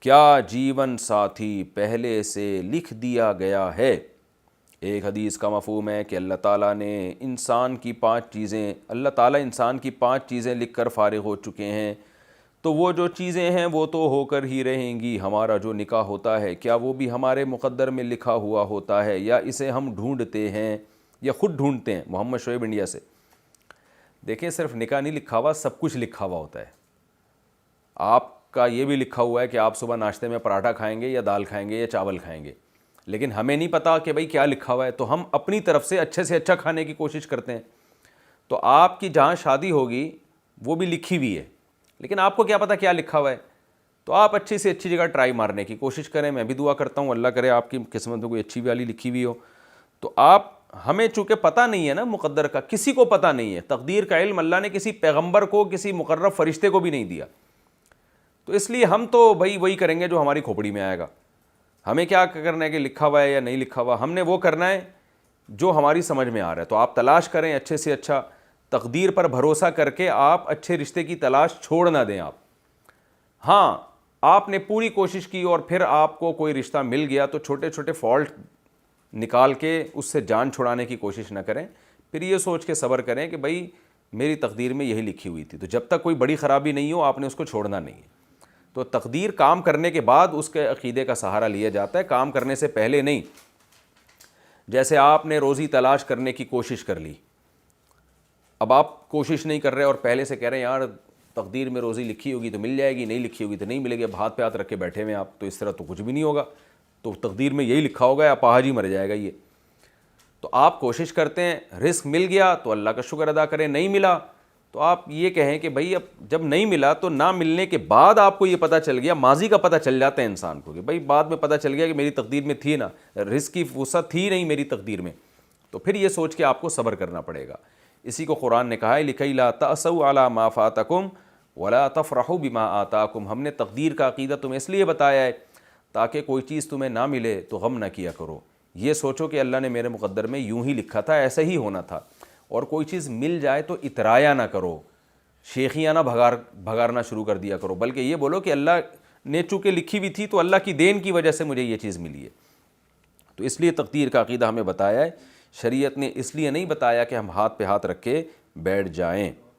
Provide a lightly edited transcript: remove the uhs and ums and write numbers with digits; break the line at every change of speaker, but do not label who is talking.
کیا جیون ساتھی پہلے سے لکھ دیا گیا ہے۔ ایک حدیث کا مفہوم ہے کہ اللہ تعالیٰ نے اللہ تعالیٰ انسان کی 5 چیزیں لکھ کر فارغ ہو چکے ہیں، تو وہ جو چیزیں ہیں وہ تو ہو کر ہی رہیں گی۔ ہمارا جو نکاح ہوتا ہے کیا وہ بھی ہمارے مقدر میں لکھا ہوا ہوتا ہے یا اسے ہم ڈھونڈتے ہیں یا خود ڈھونڈتے ہیں۔ محمد شعیب انڈیا سے۔ دیکھیں صرف نکاح نہیں لکھا ہوا، سب کچھ لکھا ہوا ہوتا ہے۔ آپ کا یہ بھی لکھا ہوا ہے کہ آپ صبح ناشتے میں پراٹھا کھائیں گے یا دال کھائیں گے یا چاول کھائیں گے، لیکن ہمیں نہیں پتا کہ بھئی کیا لکھا ہوا ہے، تو ہم اپنی طرف سے اچھا کھانے کی کوشش کرتے ہیں۔ تو آپ کی جہاں شادی ہوگی وہ بھی لکھی ہوئی ہے، لیکن آپ کو کیا پتا کیا لکھا ہوا ہے، تو آپ اچھی سے اچھی جگہ ٹرائی مارنے کی کوشش کریں۔ میں بھی دعا کرتا ہوں اللہ کرے آپ کی قسمت میں کوئی اچھی والی لکھی ہوئی ہو۔ تو ہمیں چونکہ پتہ نہیں ہے نا مقدر کا، کسی کو پتہ نہیں ہے، تقدیر کا علم اللہ نے کسی پیغمبر کو، کسی مقرب فرشتے کو بھی نہیں دیا، تو اس لیے ہم تو بھائی وہی کریں گے جو ہماری کھوپڑی میں آئے گا۔ ہمیں کیا کرنا ہے کہ لکھا ہوا ہے یا نہیں لکھا ہوا، ہم نے وہ کرنا ہے جو ہماری سمجھ میں آ رہا ہے۔ تو آپ تلاش کریں اچھے سے اچھا، تقدیر پر بھروسہ کر کے آپ اچھے رشتے کی تلاش چھوڑ نہ دیں۔ ہاں آپ نے پوری کوشش کی اور پھر آپ کو کوئی رشتہ مل گیا تو چھوٹے چھوٹے فالٹ نکال کے اس سے جان چھڑانے کی کوشش نہ کریں، پھر یہ سوچ کے صبر کریں کہ بھائی میری تقدیر میں یہی لکھی ہوئی تھی۔ تو جب تک کوئی بڑی خرابی نہیں ہو آپ نے اس کو چھوڑنا نہیں ہے۔ تو تقدیر کام کرنے کے بعد اس کے عقیدے کا سہارا لیا جاتا ہے، کام کرنے سے پہلے نہیں۔ جیسے آپ نے روزی تلاش کرنے کی کوشش کر لی، اب آپ کوشش نہیں کر رہے اور پہلے سے کہہ رہے ہیں یار تقدیر میں روزی لکھی ہوگی تو مل جائے گی، نہیں لکھی ہوگی تو نہیں ملے گی، اب ہاتھ پہ ہاتھ رکھ کے بیٹھے ہوئے آپ، تو اس طرح تو کچھ بھی نہیں ہوگا، تو تقدیر میں یہی لکھا ہوگا یا پاہج ہی مر جائے گا یہ۔ تو آپ کوشش کرتے ہیں، رزق مل گیا تو اللہ کا شکر ادا کریں، نہیں ملا تو آپ یہ کہیں کہ بھائی اب جب نہیں ملا تو نہ ملنے کے بعد آپ کو یہ پتہ چل گیا، ماضی کا پتہ چل جاتا ہے انسان کو کہ بھائی بعد میں پتہ چل گیا کہ میری تقدیر میں تھی نا، رزق کی وسعت تھی نہیں میری تقدیر میں، تو پھر یہ سوچ کے آپ کو صبر کرنا پڑے گا۔ اسی کو قرآن نے کہا ہے لِكَيْ لَا تَأْسَوْا عَلَىٰ مَا فَاتَكُمْ وَلَا تَفْرَحُوا بِمَا آتَاكُمْ۔ ہم نے تقدیر کا عقیدہ تمہیں اس لیے بتایا ہے تاکہ کوئی چیز تمہیں نہ ملے تو غم نہ کیا کرو، یہ سوچو کہ اللہ نے میرے مقدر میں یوں ہی لکھا تھا، ایسا ہی ہونا تھا۔ اور کوئی چیز مل جائے تو اترایا نہ کرو، شیخیاں نہ بھگارنا شروع کر دیا کرو، بلکہ یہ بولو کہ اللہ نے چونکہ لکھی ہوئی تھی تو اللہ کی دین کی وجہ سے مجھے یہ چیز ملی ہے۔ تو اس لیے تقدیر کا عقیدہ ہمیں بتایا ہے، شریعت نے اس لیے نہیں بتایا کہ ہم ہاتھ پہ ہاتھ رکھ کے بیٹھ جائیں۔